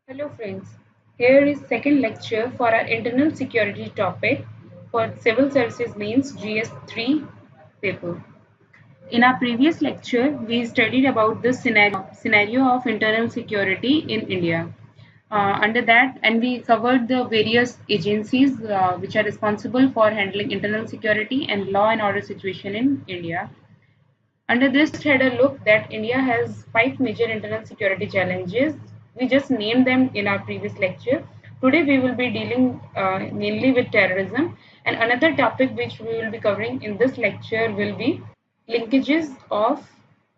Hello friends, here is second lecture for our internal security topic for Civil Services Mains GS3 paper. In our previous lecture, we studied about the scenario of internal security in India. Under that, and we covered the various agencies which are responsible for handling internal security and law and order situation in India. Under this, had a look that India has five major internal security challenges. We just named them in our previous lecture. Today we will be dealing mainly with terrorism, and another topic which we will be covering in this lecture will be linkages of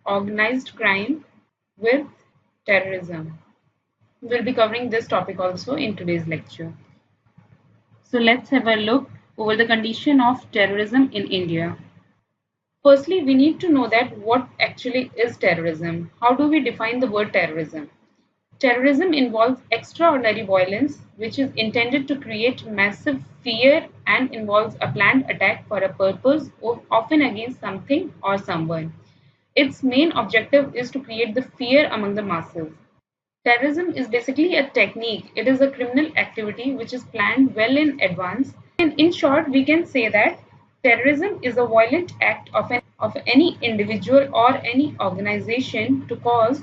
organized crime with terrorism. We'll be covering this topic also in today's lecture. So let's have a look over the condition of terrorism in India. Firstly, we need to know that what actually is terrorism. How do we define the word terrorism? Terrorism involves extraordinary violence which is intended to create massive fear and involves a planned attack for a purpose, often against something or someone. Its main objective is to create the fear among the masses. Terrorism is basically a technique. It is a criminal activity which is planned well in advance. And in short, we can say that terrorism is a violent act of any individual or any organization to cause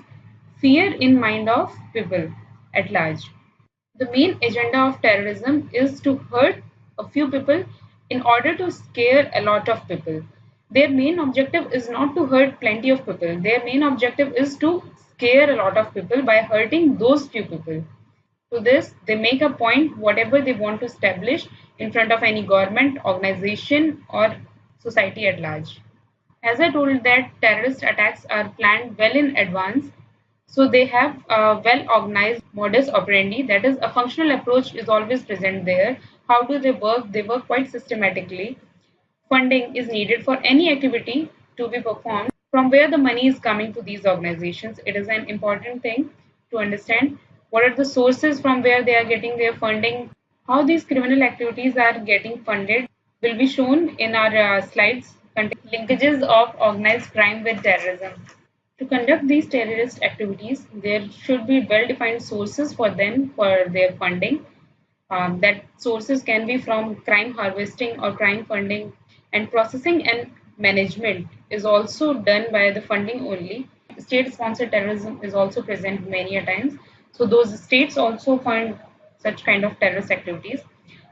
fear in mind of people at large. The main agenda of terrorism is to hurt a few people in order to scare a lot of people. Their main objective is not to hurt plenty of people. Their main objective is to scare a lot of people by hurting those few people. To this, they make a point whatever they want to establish in front of any government, organization, or society at large. As I told that terrorist attacks are planned well in advance, so they have a well organized modus operandi, that is a functional approach is always present there. How do they work? They work quite systematically. Funding is needed for any activity to be performed. From where the money is coming to these organizations, it is an important thing to understand what are the sources from where they are getting their funding, how these criminal activities are getting funded will be shown in our slides containing linkages of organized crime with terrorism. To conduct these terrorist activities, there should be well-defined sources for them for their funding. That sources can be from crime harvesting or crime funding, and processing and management is also done by the funding only. State-sponsored terrorism is also present many a times. So those states also fund such kind of terrorist activities.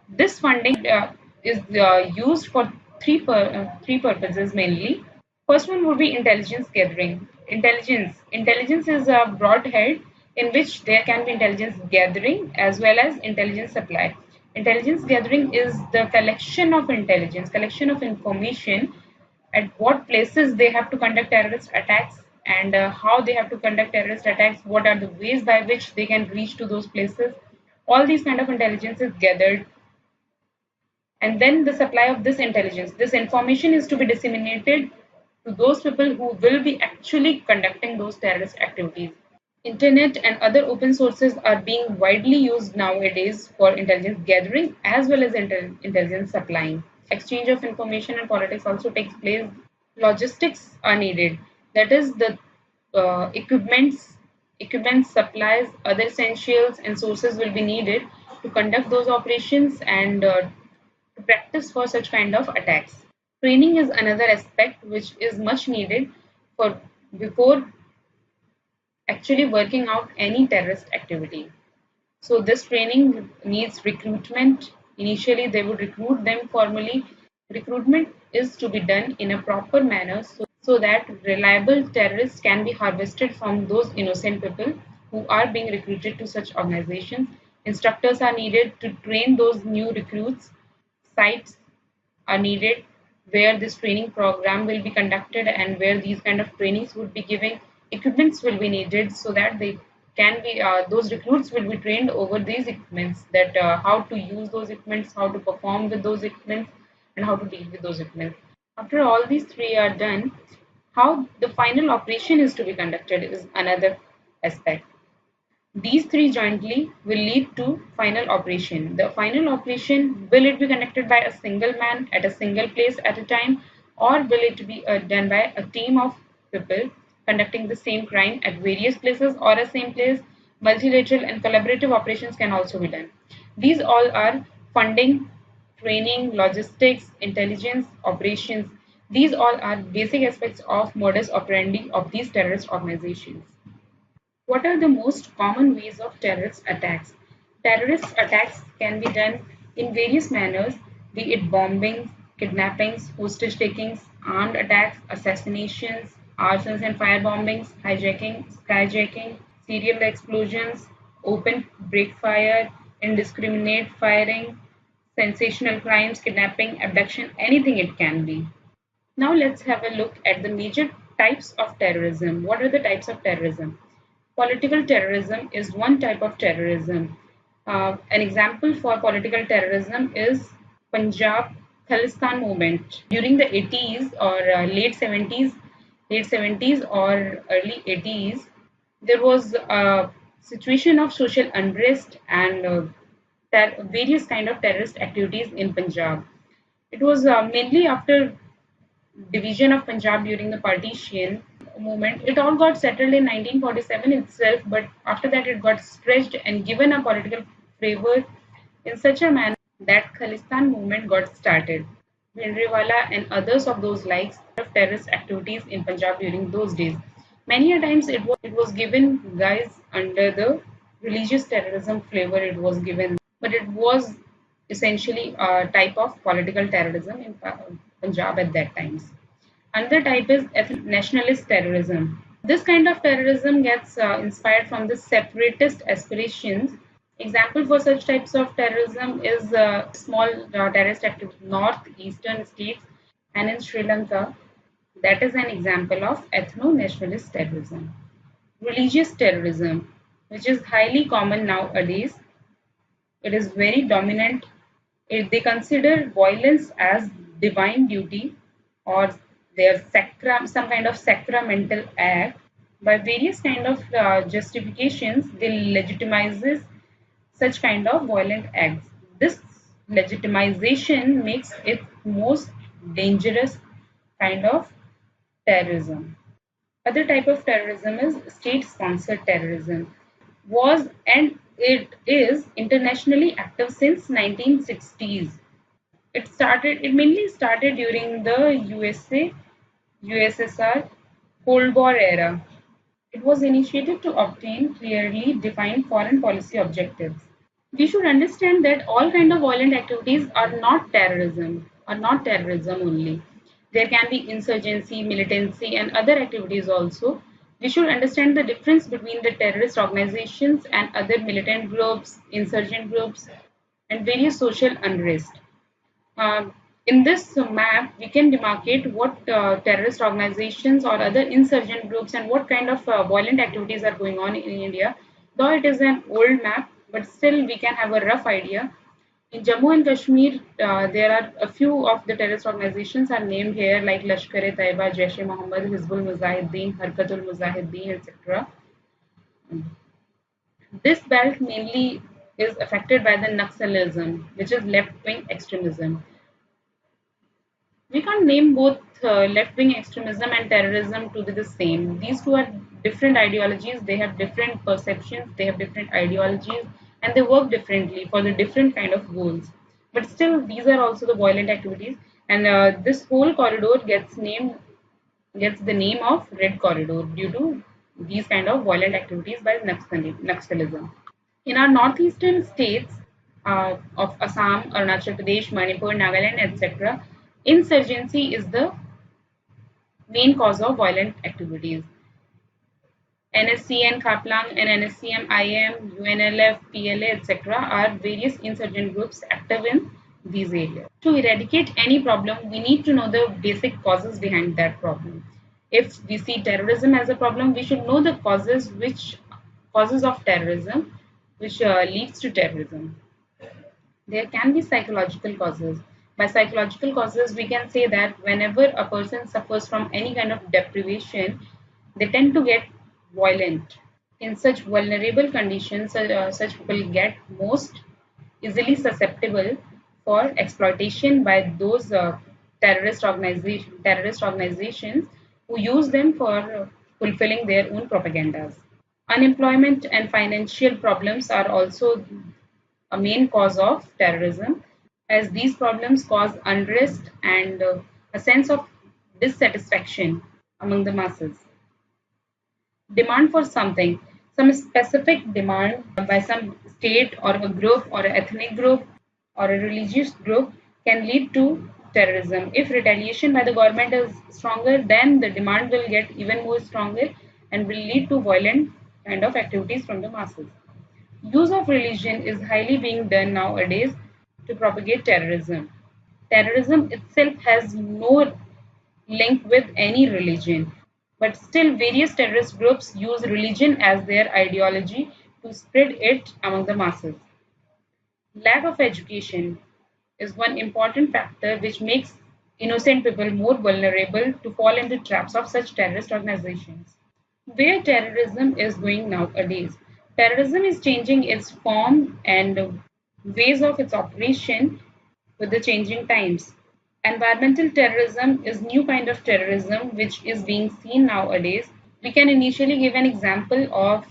This funding is used for three purposes mainly. First one would be intelligence gathering. Intelligence is a broad head in which there can be intelligence gathering as well as intelligence supply. Intelligence gathering is the collection of intelligence, collection of information at what places they have to conduct terrorist attacks and how they have to conduct terrorist attacks, what are the ways by which they can reach to those places. All these kind of intelligence is gathered, and then the supply of this intelligence, this information is to be disseminated to those people who will be actually conducting those terrorist activities. Internet and other open sources are being widely used nowadays for intelligence gathering as well as intelligence supplying. Exchange of information and politics also takes place. Logistics are needed. That is the equipment supplies, other essentials and sources will be needed to conduct those operations and to practice for such kind of attacks. Training is another aspect which is much needed for before actually working out any terrorist activity. So this training needs recruitment. Initially, they would recruit them formally. Recruitment is to be done in a proper manner so that reliable terrorists can be harvested from those innocent people who are being recruited to such organizations. Instructors are needed to train those new recruits. Sites are needed where this training program will be conducted and where these kind of trainings would be given. Equipments will be needed so that they can be those recruits will be trained over these equipments, that how to use those equipments, how to perform with those equipments, and how to deal with those equipments. After all these three are done, how the final operation is to be conducted is another aspect. These three jointly will lead to final operation. The final operation, will it be conducted by a single man at a single place at a time, or will it be done by a team of people conducting the same crime at various places or a same place? Multilateral and collaborative operations can also be done. These all are funding, training, logistics, intelligence, operations. These all are basic aspects of modus operandi of these terrorist organizations. What are the most common ways of terrorist attacks? Terrorist attacks can be done in various manners, be it bombings, kidnappings, hostage takings, armed attacks, assassinations, arsons and firebombings, hijacking, skyjacking, serial explosions, open break fire, indiscriminate firing, sensational crimes, kidnapping, abduction, anything it can be. Now let's have a look at the major types of terrorism. What are the types of terrorism? Political terrorism is one type of terrorism. An example for political terrorism is Punjab Khalistan movement during the 80s or late 70s or early 80s. There was a situation of social unrest and various kind of terrorist activities in Punjab. It was mainly after division of Punjab during the partition movement. It all got settled in 1947 itself, but after that it got stretched and given a political flavor in such a manner that Khalistan movement got started. Bhindranwala and others of those likes of terrorist activities in Punjab during those days. Many a times it was given guys under the religious terrorism flavor it was given, but it was essentially a type of political terrorism in Punjab at that times. Another type is nationalist terrorism. This kind of terrorism gets inspired from the separatist aspirations. Example for such types of terrorism is small terrorist activity in northeastern states and in Sri Lanka. That is an example of ethno-nationalist terrorism. Religious terrorism, which is highly common nowadays, it is very dominant. They consider violence as divine duty or some kind of sacramental act. By various kind of justifications, they legitimizes such kind of violent acts. This legitimization makes it most dangerous kind of terrorism. Other type of terrorism is state-sponsored terrorism. Was and it is internationally active since 1960s. It mainly started during the USA, USSR Cold War era. It was initiated to obtain clearly defined foreign policy objectives. We should understand that all kind of violent activities are not terrorism only. There can be insurgency, militancy, and other activities also. We should understand the difference between the terrorist organizations and other militant groups, insurgent groups, and various social unrest. In this map, we can demarcate what terrorist organizations or other insurgent groups and what kind of violent activities are going on in India. Though it is an old map, but still we can have a rough idea. In Jammu and Kashmir, there are a few of the terrorist organizations are named here, like Lashkar-e-Taiba, Jaish-e-Mohammed, Hizbul Mujahideen, Harkatul Mujahideen, etc. This belt mainly is affected by the Naxalism, which is left-wing extremism. We can't name both left-wing extremism and terrorism to be the same. These two are different ideologies. They have different perceptions. They have different ideologies, and they work differently for the different kind of goals. But still, these are also the violent activities. And this whole corridor gets the name of Red Corridor due to these kind of violent activities by Naxalism. In our northeastern states of Assam, Arunachal Pradesh, Manipur, Nagaland, etc., insurgency is the main cause of violent activities. NSCN Khaplang and NSCM IM, UNLF, PLA, etc. are various insurgent groups active in these areas. To eradicate any problem, we need to know the basic causes behind that problem. If we see terrorism as a problem, we should know the causes of terrorism, which leads to terrorism. There can be psychological causes. By psychological causes, we can say that whenever a person suffers from any kind of deprivation, they tend to get violent. In such vulnerable conditions, such people get most easily susceptible for exploitation by those terrorist organizations who use them for fulfilling their own propagandas. Unemployment and financial problems are also a main cause of terrorism, as these problems cause unrest and a sense of dissatisfaction among the masses. Demand for something, some specific demand by some state or a group or an ethnic group or a religious group can lead to terrorism. If retaliation by the government is stronger, then the demand will get even more stronger and will lead to violent kind of activities from the masses. Use of religion is highly being done nowadays to propagate terrorism. Terrorism itself has no link with any religion, but still various terrorist groups use religion as their ideology to spread it among the masses. Lack of education is one important factor which makes innocent people more vulnerable to fall into traps of such terrorist organizations. Where terrorism is going nowadays. Terrorism is changing its form and ways of its operation with the changing times. Environmental terrorism is new kind of terrorism which is being seen nowadays. We can initially give an example of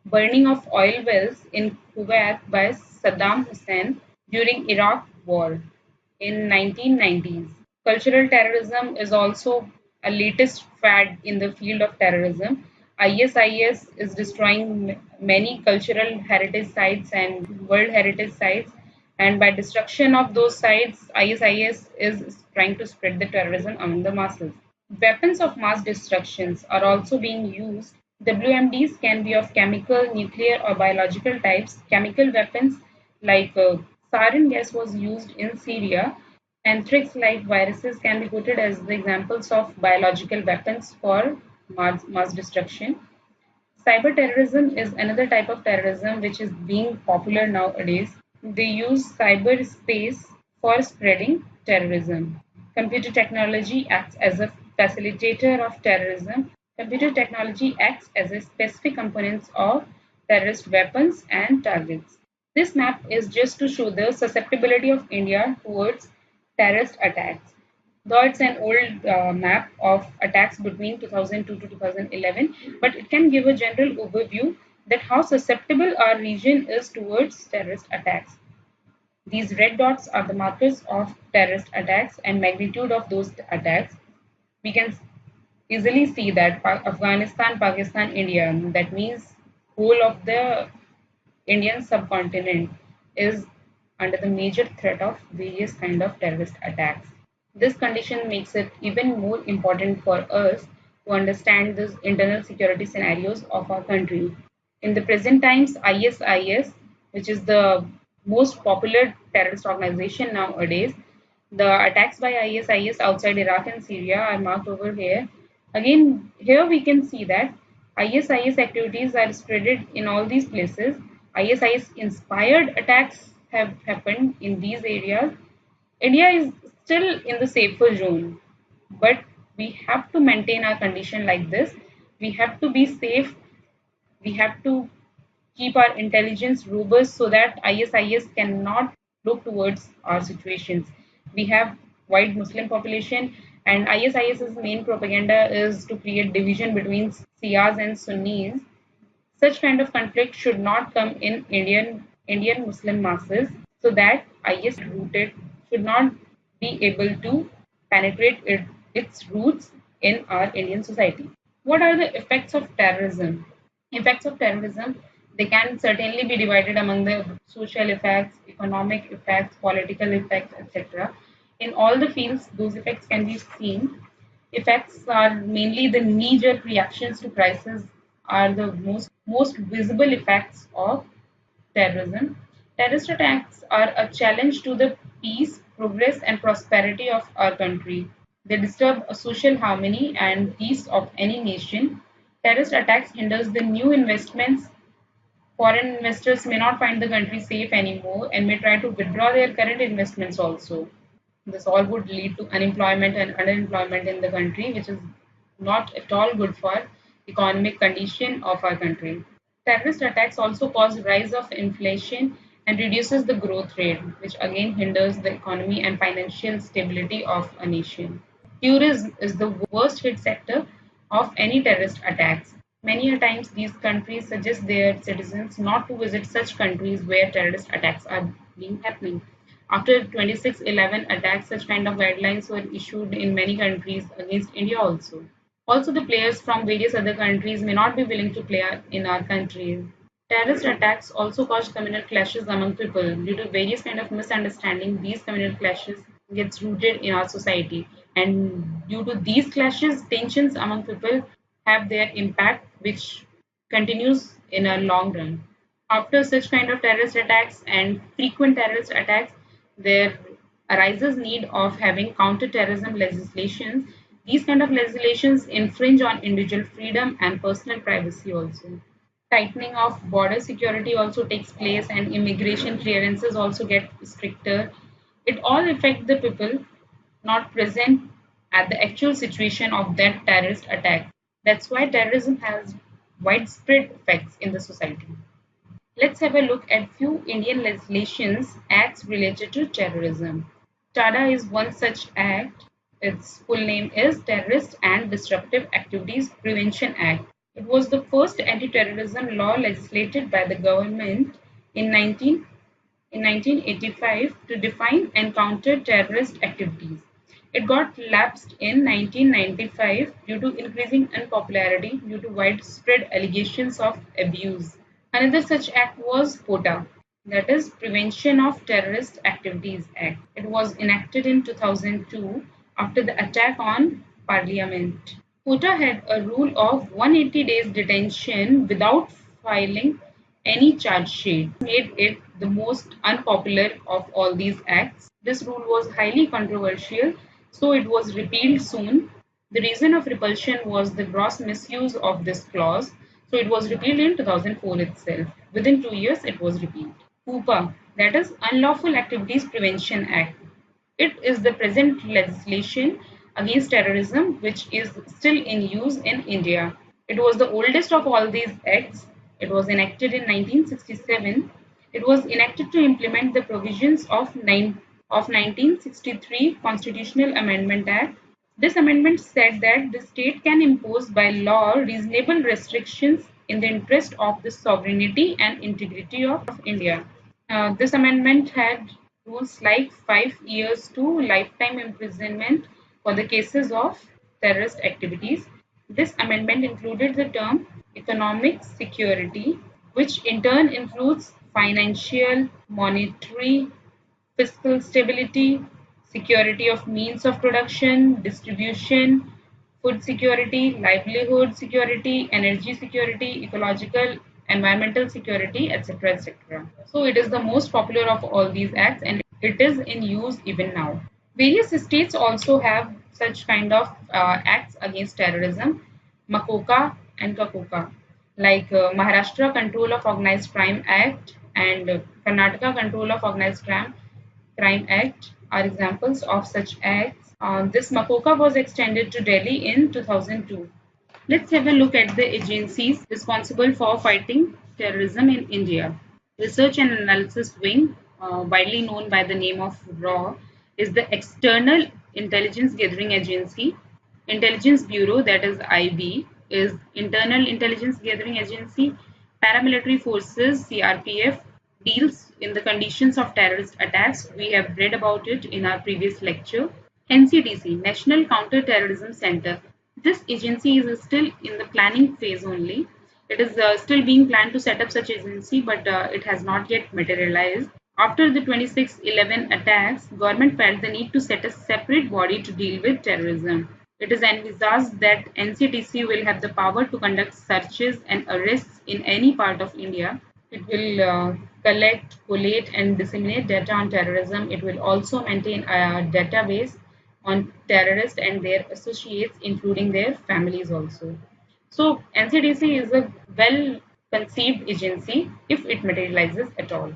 burning of oil wells in Kuwait by Saddam Hussein during Iraq war in 1990s. Cultural terrorism is also a latest fad in the field of terrorism. ISIS is destroying many cultural heritage sites and world heritage sites, and by destruction of those sites, ISIS is trying to spread the terrorism among the masses. Weapons of mass destructions are also being used. WMDs can be of chemical, nuclear, or biological types. Chemical weapons like sarin gas was used in Syria. Anthrax-like viruses can be quoted as the examples of biological weapons for mass destruction. Cyber terrorism is another type of terrorism which is being popular nowadays. They use cyberspace for spreading terrorism. Computer technology acts as a facilitator of terrorism. Computer technology acts as a specific component of terrorist weapons and targets. This map is just to show the susceptibility of India towards terrorist attacks. Though it's an old map of attacks between 2002 to 2011, but it can give a general overview that how susceptible our region is towards terrorist attacks. These red dots are the markers of terrorist attacks and magnitude of those attacks. We can easily see that Afghanistan, Pakistan, India, that means whole of the Indian subcontinent is under the major threat of various kind of terrorist attacks. This condition makes it even more important for us to understand the internal security scenarios of our country. In the present times, ISIS, which is the most popular terrorist organization nowadays, the attacks by ISIS outside Iraq and Syria are marked over here. Again, here we can see that ISIS activities are spreaded in all these places. ISIS inspired attacks have happened in these areas. India is still in the safer zone, but we have to maintain our condition like this. We have to be safe. We have to keep our intelligence robust so that ISIS cannot look towards our situations. We have wide Muslim population, and ISIS's main propaganda is to create division between Shias and Sunnis. Such kind of conflict should not come in Indian Muslim masses, so that IS rooted should not be able to penetrate its roots in our Indian society. What are the effects of terrorism? Effects of terrorism, they can certainly be divided among the social effects, economic effects, political effects, etc. In all the fields, those effects can be seen. Effects are mainly the knee-jerk reactions to crisis are the most visible effects of terrorism. Terrorist attacks are a challenge to the peace, progress, and prosperity of our country. They disturb a social harmony and peace of any nation. Terrorist attacks hinders the new investments. Foreign investors may not find the country safe anymore and may try to withdraw their current investments also. This all would lead to unemployment and underemployment in the country, which is not at all good for economic condition of our country. Terrorist attacks also cause rise of inflation and reduces the growth rate, which again hinders the economy and financial stability of a nation. Tourism is the worst hit sector of any terrorist attacks. Many a times these countries suggest their citizens not to visit such countries where terrorist attacks are being happening. After 26/11 attacks, such kind of guidelines were issued in many countries against India also. Also, the players from various other countries may not be willing to play in our country. Terrorist attacks also cause communal clashes among people. Due to various kind of misunderstanding, these communal clashes gets rooted in our society. And due to these clashes, tensions among people have their impact, which continues in a long run. After such kind of terrorist attacks and frequent terrorist attacks, there arises need of having counter-terrorism legislations. These kind of legislations infringe on individual freedom and personal privacy also. Tightening of border security also takes place and immigration clearances also get stricter. It all affect the people not present at the actual situation of that terrorist attack. That's why terrorism has widespread effects in the society. Let's have a look at few Indian legislations acts related to terrorism. TADA is one such act. Its full name is Terrorist and Disruptive Activities Prevention Act. It was the first anti-terrorism law legislated by the government in 1985 to define and counter terrorist activities. It got lapsed in 1995 due to increasing unpopularity due to widespread allegations of abuse. Another such act was POTA, that is Prevention of Terrorist Activities Act. It was enacted in 2002 after the attack on Parliament. POTA had a rule of 180 days detention without filing any charge sheet, made it the most unpopular of all these acts. This rule was highly controversial, so it was repealed soon. The reason of repulsion was the gross misuse of this clause, so it was repealed in 2004 itself. Within 2 years, it was repealed. UPA, that is Unlawful Activities Prevention Act. It is the present legislation against terrorism which is still in use in India. It was the oldest of all these acts. It was enacted in 1967. It was enacted to implement the provisions of 1963 Constitutional Amendment Act. This amendment said that the state can impose by law reasonable restrictions in the interest of the sovereignty and integrity of India. This amendment had rules like 5 years to lifetime imprisonment for the cases of terrorist activities. This amendment included the term economic security, which in turn includes financial, monetary, fiscal stability, security of means of production, distribution, food security, livelihood security, energy security, ecological, environmental security, etc. etc. So it is the most popular of all these acts and it is in use even now. Various states also have such kind of acts against terrorism, Makoka and Kakoka, like Maharashtra Control of Organized Crime Act and Karnataka Control of Organized Crime Act are examples of such acts. This Makoka was extended to Delhi in 2002. Let's have a look at the agencies responsible for fighting terrorism in India. Research and Analysis Wing, widely known by the name of RAW, is the external intelligence gathering agency. Intelligence Bureau, that is IB, is internal intelligence gathering agency. Paramilitary forces, CRPF, deals in the conditions of terrorist attacks. We have read about it in our previous lecture. NCTC, National Counter-Terrorism Center. This agency is still in the planning phase only. It is still being planned to set up such agency, but it has not yet materialized. After the 26/11 attacks, government felt the need to set a separate body to deal with terrorism. It is envisaged that NCTC will have the power to conduct searches and arrests in any part of India. It will collect, collate, and disseminate data on terrorism. It will also maintain a database on terrorists and their associates, including their families also. So NCDC is a well conceived agency if it materializes at all.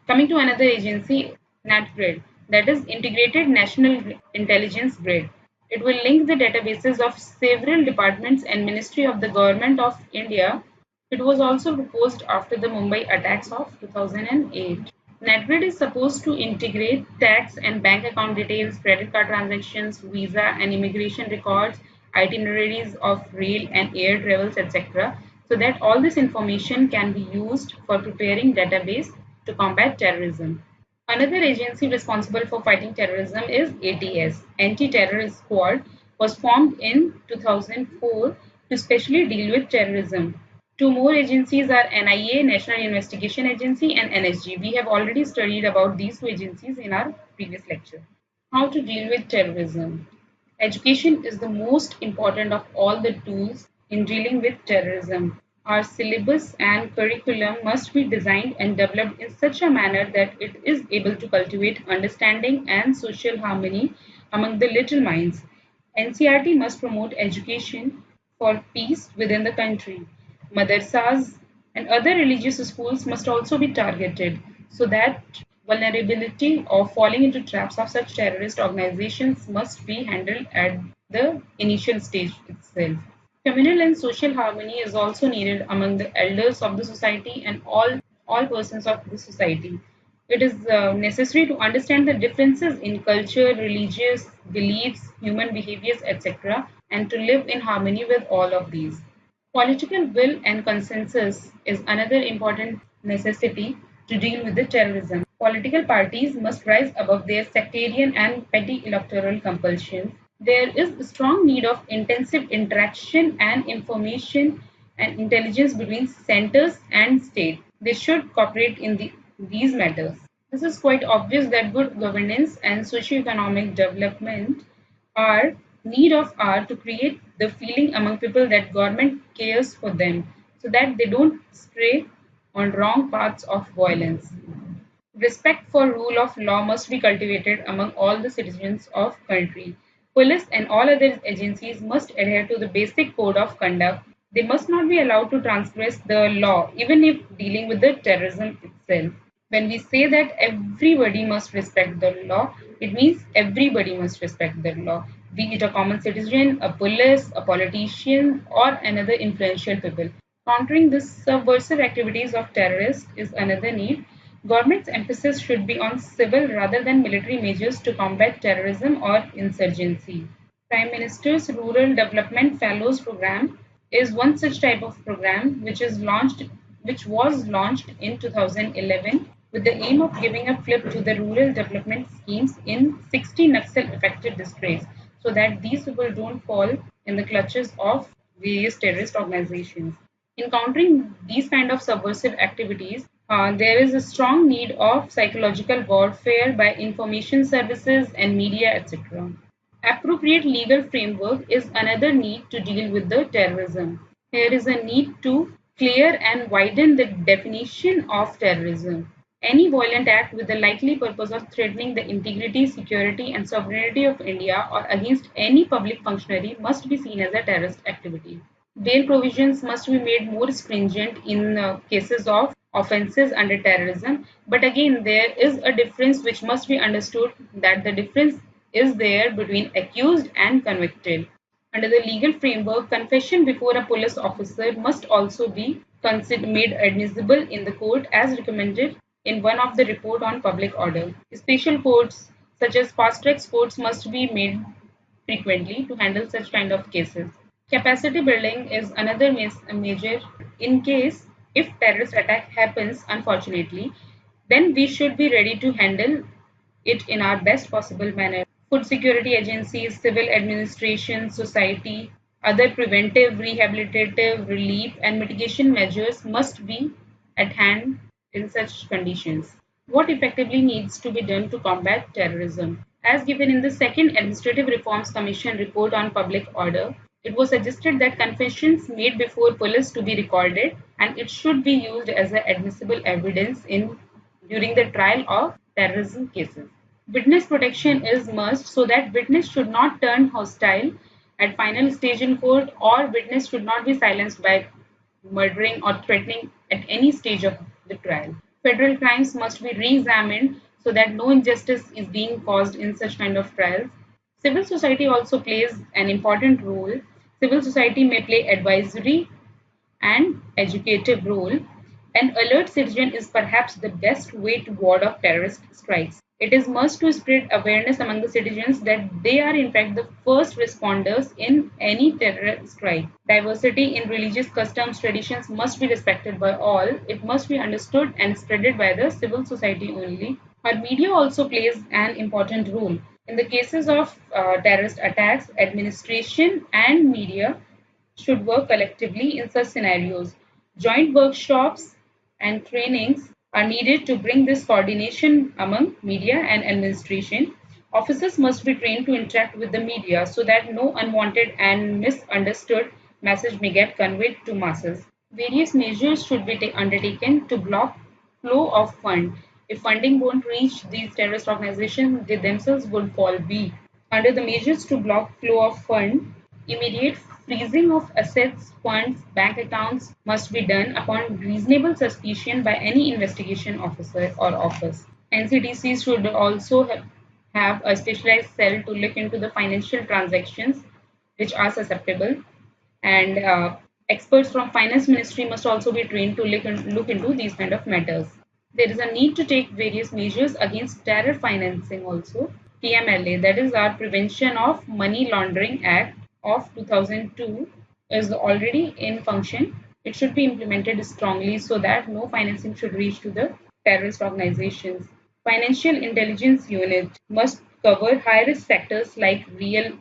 Coming to another agency, NatGrid, that is Integrated National Intelligence Grid. It will link the databases of several departments and Ministry of the Government of India. It was also proposed after the Mumbai attacks of 2008. NetGrid is supposed to integrate tax and bank account details, credit card transactions, visa and immigration records, itineraries of rail and air travels, etc. so that all this information can be used for preparing database to combat terrorism. Another agency responsible for fighting terrorism is ATS, Anti-Terrorist Squad, was formed in 2004 to specially deal with terrorism. Two more agencies are NIA, National Investigation Agency, and NSG. We have already studied about these two agencies in our previous lecture. How to deal with terrorism. Education is the most important of all the tools in dealing with terrorism. Our syllabus and curriculum must be designed and developed in such a manner that it is able to cultivate understanding and social harmony among the little minds. NCRT must promote education for peace within the country. Madrasas and other religious schools must also be targeted so that vulnerability of falling into traps of such terrorist organizations must be handled at the initial stage itself. Communal and social harmony is also needed among the elders of the society and all persons of the society. It is necessary to understand the differences in culture, religious beliefs, human behaviors, etc., and to live in harmony with all of these. Political will and consensus is another important necessity to deal with the terrorism. Political parties must rise above their sectarian and petty electoral compulsions. There is a strong need of intensive interaction and information and intelligence between centers and state. They should cooperate in these matters. This is quite obvious that good governance and socio-economic development are need of are to create the feeling among people that government cares for them so that they don't stray on wrong paths of violence. Respect for rule of law must be cultivated among all the citizens of country. Police and all other agencies must adhere to the basic code of conduct. They must not be allowed to transgress the law, even if dealing with the terrorism itself. When we say that everybody must respect the law, it means everybody must respect the law, be it a common citizen, a police, a politician, or another influential people. Countering the subversive activities of terrorists is another need. Government's emphasis should be on civil rather than military measures to combat terrorism or insurgency. Prime Minister's Rural Development Fellows Program is one such type of program which was launched in 2011 with the aim of giving a flip to the rural development schemes in 60 Naxal affected districts so that these people don't fall in the clutches of various terrorist organizations. In countering these kind of subversive activities, there is a strong need of psychological warfare by information services and media, etc. Appropriate legal framework is another need to deal with the terrorism. There is a need to clear and widen the definition of terrorism. Any violent act with the likely purpose of threatening the integrity, security, and sovereignty of India or against any public functionary must be seen as a terrorist activity. Bail provisions must be made more stringent in cases of offences under terrorism. But again, there is a difference which must be understood, that the difference is there between accused and convicted. Under the legal framework, confession before a police officer must also be made admissible in the court as recommended in one of the report on public order. Special courts such as fast track courts must be made frequently to handle such kind of cases. Capacity building is another major in case if terrorist attack happens unfortunately, then we should be ready to handle it in our best possible manner. Food security agencies, civil administration, society, other preventive, rehabilitative, relief, and mitigation measures must be at hand in such conditions. What effectively needs to be done to combat terrorism? As given in the second Administrative Reforms Commission report on public order, it was suggested that confessions made before police to be recorded and it should be used as admissible evidence in during the trial of terrorism cases. Witness protection is must so that witness should not turn hostile at final stage in court or witness should not be silenced by murdering or threatening at any stage of the trial. Federal crimes must be re-examined so that no injustice is being caused in such kind of trials. Civil society also plays an important role. Civil society may play advisory and educative role. An alert citizen is perhaps the best way to ward off terrorist strikes. It is must to spread awareness among the citizens that they are in fact the first responders in any terror strike. Diversity in religious customs traditions must be respected by all. It must be understood and spreaded by the civil society only. Our media also plays an important role. In the cases of terrorist attacks, administration and media should work collectively in such scenarios. Joint workshops and trainings are needed to bring this coordination among media and administration. Officers must be trained to interact with the media so that no unwanted and misunderstood message may get conveyed to masses. Various measures should be undertaken to block flow of fund. If funding won't reach these terrorist organizations, they themselves will fall weak. Under the measures to block flow of fund, immediate freezing of assets, funds, bank accounts must be done upon reasonable suspicion by any investigation officer or office. NCTC should also have a specialized cell to look into the financial transactions which are susceptible, and experts from finance ministry must also be trained to look into these kind of matters. There is a need to take various measures against terror financing also. PMLA, that is our Prevention of Money Laundering Act of 2002, is already in function. It should be implemented strongly so that no financing should reach to the terrorist organizations. Financial intelligence unit must cover high risk sectors like real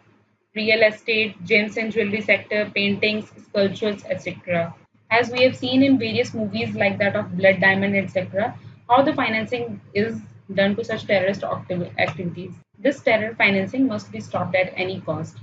estate, gems and jewelry sector, paintings, sculptures, etc. As we have seen in various movies like that of Blood Diamond, etc., how the financing is done to such terrorist activities. This terror financing must be stopped at any cost.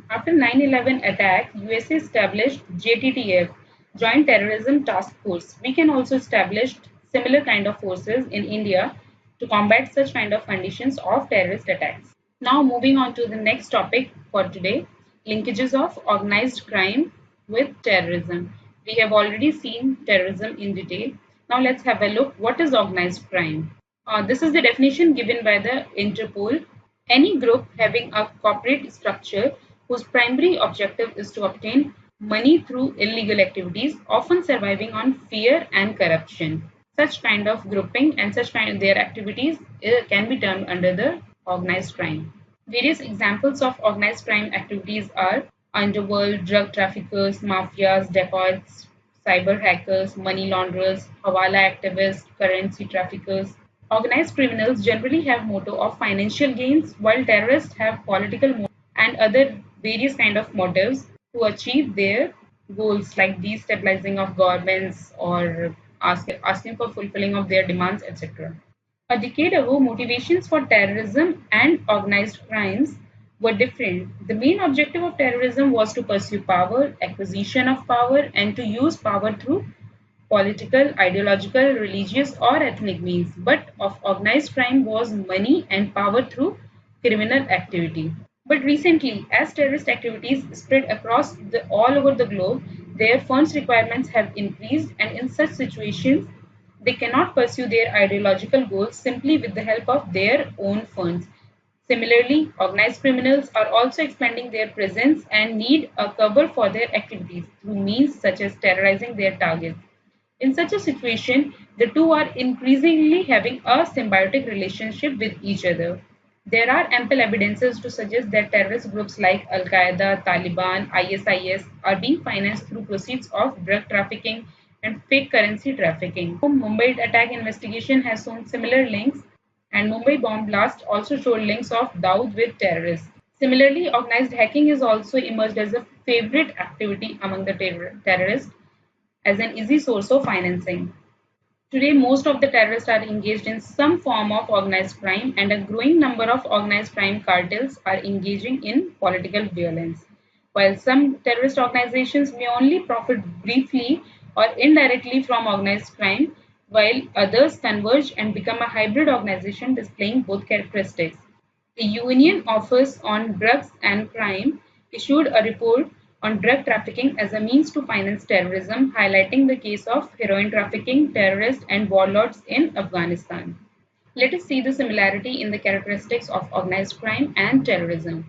After 9/11 attack, USA established JTTF, Joint Terrorism Task Force. We can also establish similar kind of forces in India to combat such kind of conditions of terrorist attacks. Now moving on to the next topic for today, linkages of organized crime with terrorism. We have already seen terrorism in detail. Now let's have a look what is organized crime. This is the definition given by the Interpol. Any group having a corporate structure whose primary objective is to obtain money through illegal activities, often surviving on fear and corruption. Such kind of grouping and such kind of their activities can be termed under the organized crime. Various examples of organized crime activities are underworld, drug traffickers, mafias, dacoits, cyber hackers, money launderers, hawala activists, currency traffickers. Organized criminals generally have motto of financial gains, while terrorists have political and other various kind of motives to achieve their goals like destabilizing of governments or asking for fulfilling of their demands, etc. A decade ago, motivations for terrorism and organized crimes were different. The main objective of terrorism was to pursue power, acquisition of power, and to use power through political, ideological, religious, or ethnic means. But of organized crime was money and power through criminal activity. But recently, as terrorist activities spread across all over the globe, their funds requirements have increased, and in such situations, they cannot pursue their ideological goals simply with the help of their own funds. Similarly, organized criminals are also expanding their presence and need a cover for their activities through means such as terrorizing their targets. In such a situation, the two are increasingly having a symbiotic relationship with each other. There are ample evidences to suggest that terrorist groups like Al Qaeda, Taliban, ISIS are being financed through proceeds of drug trafficking and fake currency trafficking. Mumbai attack investigation has shown similar links, and Mumbai bomb blast also showed links of Dawood with terrorists. Similarly, organized hacking is also emerged as a favorite activity among the terrorists as an easy source of financing. Today, most of the terrorists are engaged in some form of organized crime, and a growing number of organized crime cartels are engaging in political violence. While some terrorist organizations may only profit briefly or indirectly from organized crime, while others converge and become a hybrid organization displaying both characteristics. The Union Office on Drugs and Crime issued a report on drug trafficking as a means to finance terrorism, highlighting the case of heroin trafficking, terrorists, and warlords in Afghanistan. Let us see the similarity in the characteristics of organized crime and terrorism.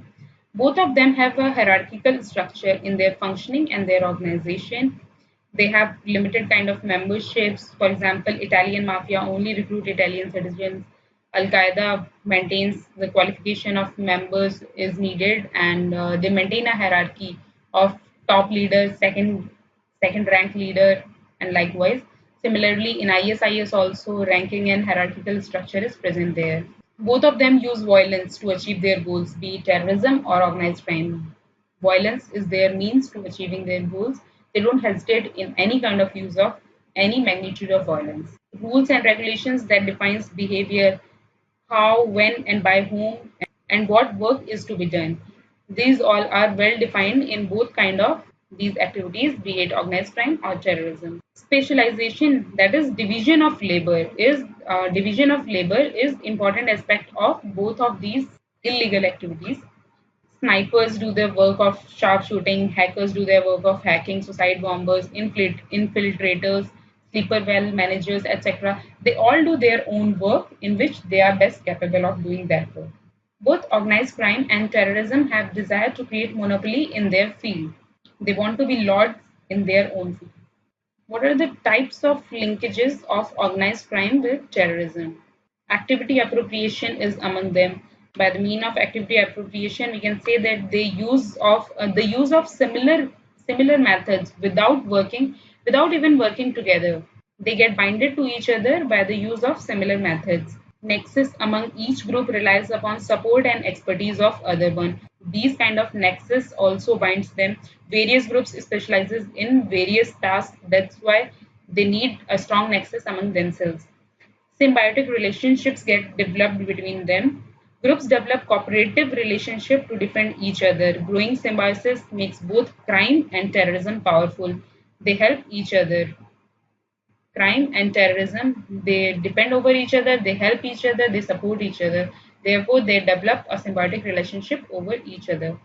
Both of them have a hierarchical structure in their functioning and their organization. They have limited kind of memberships. For example, Italian mafia only recruit Italian citizens. Al Qaeda maintains the qualification of members is needed, and they maintain a hierarchy of top leader, second rank leader, and likewise. Similarly, in ISIS also ranking and hierarchical structure is present there. Both of them use violence to achieve their goals, be it terrorism or organized crime. Violence is their means to achieving their goals. They don't hesitate in any kind of use of any magnitude of violence. Rules and regulations that defines behavior, how, when, and by whom, and what work is to be done. These all are well defined in both kind of these activities, be it organized crime or terrorism. Specialization, that is division of labor is important aspect of both of these illegal activities. Snipers do their work of sharpshooting, hackers do their work of hacking, suicide bombers, infiltrators, sleeper well managers, etc. They all do their own work in which they are best capable of doing that work. Both organized crime and terrorism have desire to create monopoly in their field. They want to be lords in their own field. What are the types of linkages of organized crime with terrorism? Activity appropriation is among them. By the mean of activity appropriation, we can say that the use of similar methods without even working together. They get binded to each other by the use of similar methods. Nexus among each group relies upon support and expertise of other one. These kind of nexus also binds them. Various groups specializes in various tasks. That's why they need a strong nexus among themselves. Symbiotic relationships get developed between them. Groups develop cooperative relationship to defend each other. Growing symbiosis makes both crime and terrorism powerful. They help each other. Crime and terrorism, they depend over each other, they help each other, they support each other. Therefore, they develop a symbiotic relationship over each other.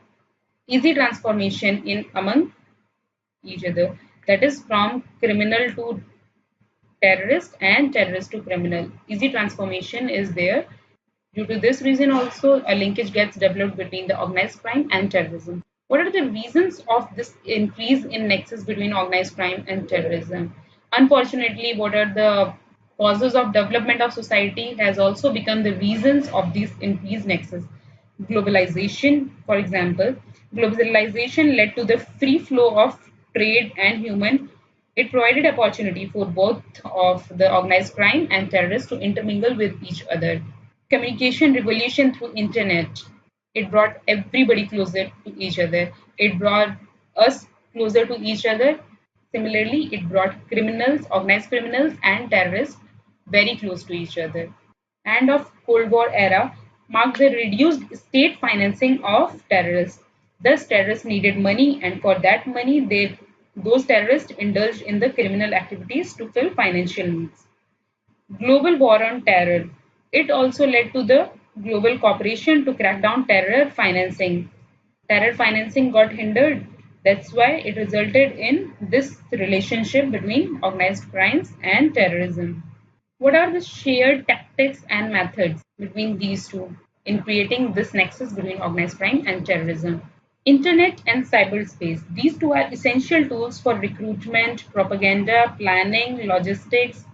Easy transformation in among each other. That is from criminal to terrorist and terrorist to criminal. Easy transformation is there. Due to this reason also a linkage gets developed between the organized crime and terrorism. What are the reasons of this increase in nexus between organized crime and terrorism? Unfortunately, what are the causes of development of society has also become the reasons of this increased nexus. Globalization, for example, globalization led to the free flow of trade and human. It provided opportunity for both of the organized crime and terrorists to intermingle with each other. Communication revolution through internet. It brought everybody closer to each other. It brought us closer to each other. Similarly, it brought criminals, organized criminals, and terrorists very close to each other. End of Cold War era marked the reduced state financing of terrorists. Thus, terrorists needed money, and for that money, those terrorists indulged in the criminal activities to fill financial needs. Global war on terror. It also led to the global cooperation to crack down terror financing. Terror financing got hindered. That's why it resulted in this relationship between organized crimes and terrorism. What are the shared tactics and methods between these two in creating this nexus between organized crime and terrorism? Internet and cyberspace. These two are essential tools for recruitment, propaganda, planning, logistics,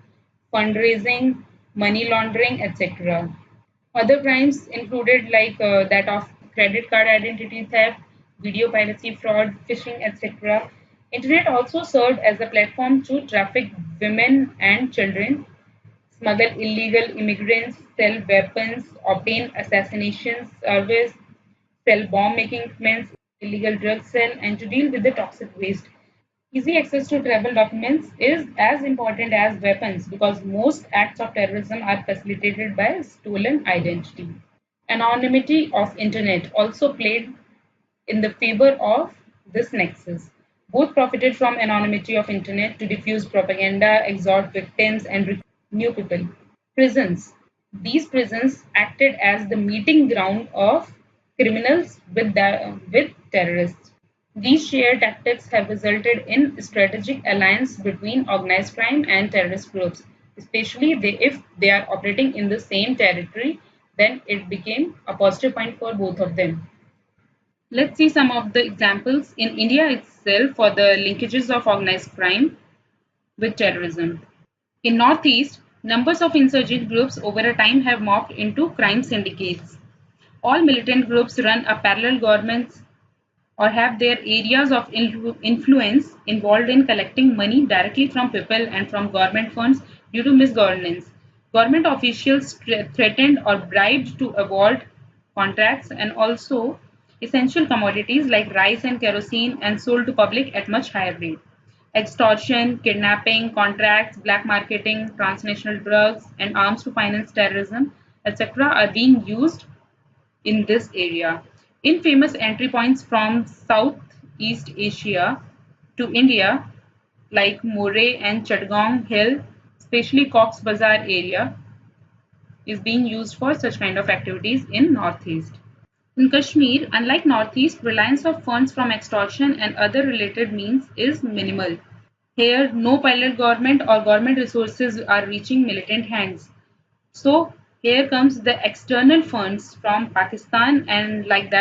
fundraising, money laundering, etc. Other crimes included like that of credit card identity theft, video piracy fraud, phishing, etc. Internet also served as a platform to traffic women and children, smuggle illegal immigrants, sell weapons, obtain assassination service, sell bomb making equipment, illegal drug sell, and to deal with the toxic waste. Easy access to travel documents is as important as weapons because most acts of terrorism are facilitated by stolen identity. Anonymity of internet also played in the favor of this nexus. Both profited from anonymity of internet to diffuse propaganda, exhort victims, and recruit new people. Prisons. These prisons acted as the meeting ground of criminals with terrorists. These shared tactics have resulted in strategic alliance between organized crime and terrorist groups, especially if they are operating in the same territory, then it became a positive point for both of them. Let's see some of the examples in India itself for the linkages of organized crime. with terrorism. In Northeast, numbers of insurgent groups over a time have morphed into crime syndicates. All militant groups run a parallel governments or have their areas of influence involved in collecting money directly from people and from government funds due to misgovernance. Government officials threatened or bribed to award contracts and also essential commodities like rice and kerosene and sold to public at much higher rate. Extortion, kidnapping, contracts, black marketing, transnational drugs, and arms to finance terrorism, etc., are being used in this area. Infamous entry points from Southeast Asia to India, like Moreh and Chattagong Hill, especially Cox's Bazar area, is being used for such kind of activities in Northeast. In Kashmir, unlike Northeast, reliance of funds from extortion and other related means is minimal. Here, no pilot government or government resources are reaching militant hands. So here comes the external funds from Pakistan and like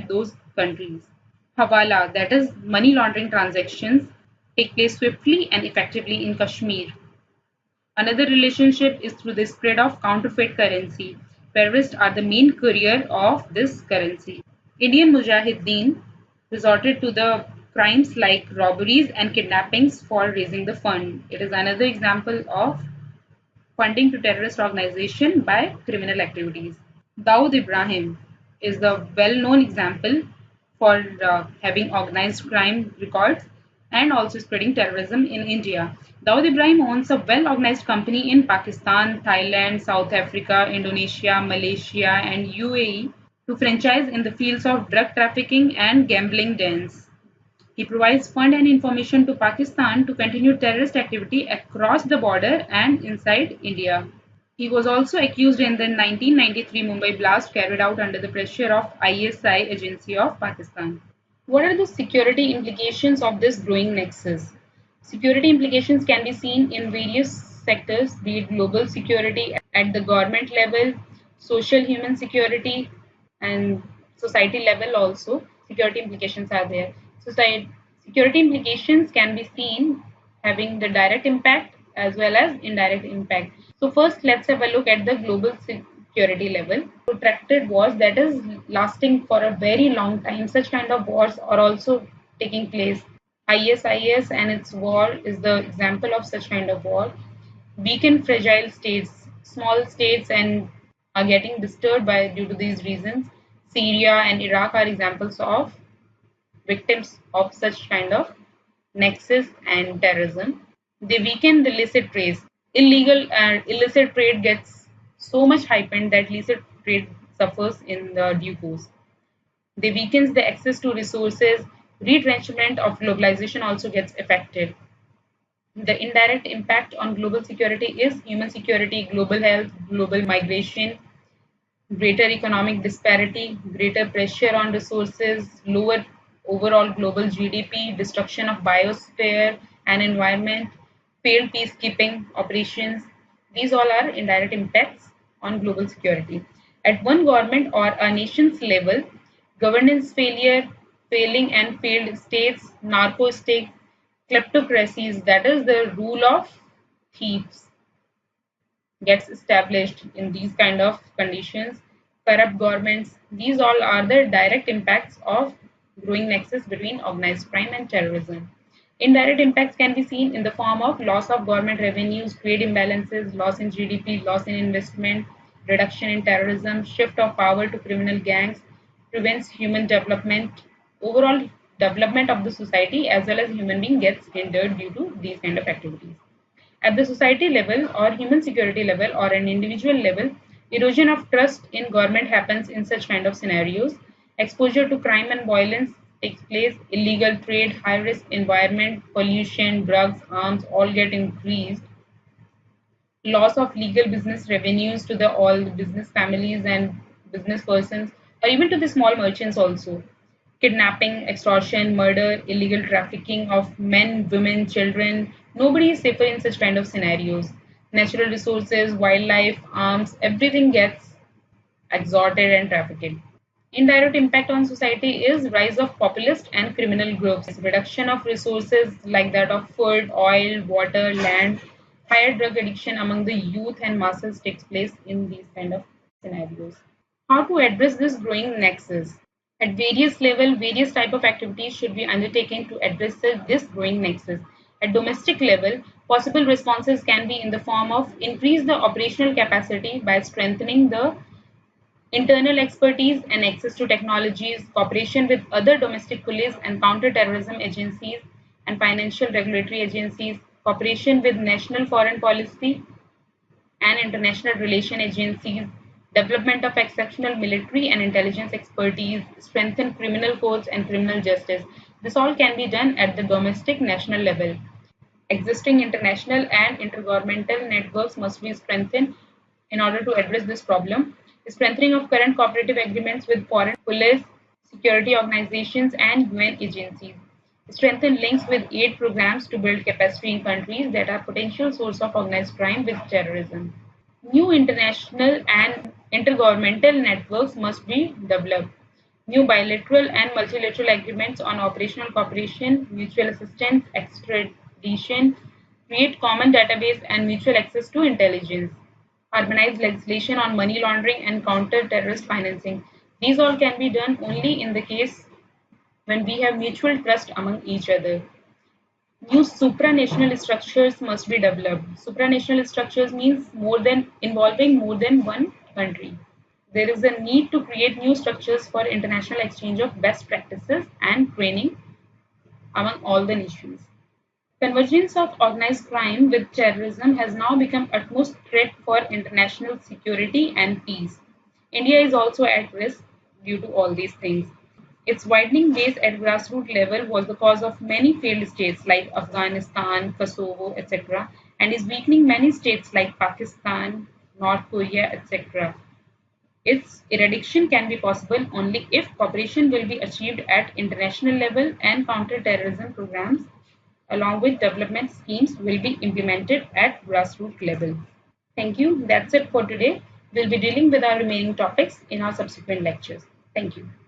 those countries. Hawala, that is money laundering transactions, take place swiftly and effectively in Kashmir. Another relationship is through the spread of counterfeit currency. Terrorists are the main courier of this currency. Indian Mujahideen resorted to the crimes like robberies and kidnappings for raising the fund. It is another example of funding to terrorist organization by criminal activities. Dawood Ibrahim is the well-known example for having organized crime records and also spreading terrorism in India. Dawood Ibrahim owns a well-organized company in Pakistan, Thailand, South Africa, Indonesia, Malaysia, and UAE to franchise in the fields of drug trafficking and gambling dens. He provides fund and information to Pakistan to continue terrorist activity across the border and inside India. He was also accused in the 1993 Mumbai blast carried out under the pressure of ISI agency of Pakistan. What are the security implications of this growing nexus? Security implications can be seen in various sectors, be it global security at the government level, social human security, and society level also. Security implications are there. Security implications can be seen having the direct impact as well as indirect impact. So first, let's have a look at the global security level. Protracted wars that is lasting for a very long time. Such kind of wars are also taking place. ISIS and its war is the example of such kind of war. Weaken fragile states, small states, and are getting disturbed by due to these reasons. Syria and Iraq are examples of victims of such kind of nexus and terrorism. They weaken the illicit trade. Illegal and illicit trade gets so much heightened that illicit trade suffers in the due course. They weakens the access to resources. Retrenchment of globalization also gets affected. The indirect impact on global security is human security, global health, global migration, greater economic disparity, greater pressure on resources, lower overall global GDP, destruction of biosphere and environment, failed peacekeeping operations. These all are indirect impacts on global security. At one government or a nation's level, governance failure, failing and failed states, narco states, kleptocracies, that is the rule of thieves, gets established in these kind of conditions, corrupt governments. These all are the direct impacts of growing nexus between organized crime and terrorism. Indirect impacts can be seen in the form of loss of government revenues, trade imbalances, loss in GDP, loss in investment, reduction in terrorism, shift of power to criminal gangs, prevents human development, overall development of the society as well as human being gets hindered due to these kind of activities. At the society level or human security level or an individual level, erosion of trust in government happens in such kind of scenarios. Exposure to crime and violence takes place, illegal trade, high risk environment, pollution, drugs, arms all get increased. Loss of legal business revenues to the all the business families and business persons or even to the small merchants also. Kidnapping, extortion, murder, illegal trafficking of men, women, children. Nobody is safer in such kind of scenarios. Natural resources, wildlife, arms, everything gets extorted and trafficked. Indirect impact on society is rise of populist and criminal groups, reduction of resources like that of food, oil, water, land, higher drug addiction among the youth and masses takes place in these kind of scenarios. How to address this growing nexus? At various level, various type of activities should be undertaken to address this growing nexus. At domestic level, possible responses can be in the form of increase the operational capacity by strengthening the internal expertise and access to technologies, cooperation with other domestic police and counter-terrorism agencies and financial regulatory agencies, cooperation with national foreign policy and international relation agencies, development of exceptional military and intelligence expertise, strengthen criminal courts and criminal justice. This all can be done at the domestic national level. Existing international and intergovernmental networks must be strengthened in order to address this problem. The strengthening of current cooperative agreements with foreign police, security organizations, and UN agencies. Strengthen links with aid programs to build capacity in countries that are potential source of organized crime with terrorism. New international and intergovernmental networks must be developed. New bilateral and multilateral agreements on operational cooperation, mutual assistance, extradition, create common database and mutual access to intelligence. Harmonize legislation on money laundering and counter terrorist financing. These all can be done only in the case when we have mutual trust among each other. New supranational structures must be developed. Supranational structures means more than involving more than one country. There is a need to create new structures for international exchange of best practices and training among all the nations. Convergence of organized crime with terrorism has now become utmost threat for international security and peace. India is also at risk due to all these things. Its widening base at grassroots level was the cause of many failed states like Afghanistan, Kosovo, etc., and is weakening many states like Pakistan, North Korea, etc. Its eradication can be possible only if cooperation will be achieved at international level and counter-terrorism programs along with development schemes will be implemented at grassroots level. Thank you. That's it for today. We'll be dealing with our remaining topics in our subsequent lectures. Thank you.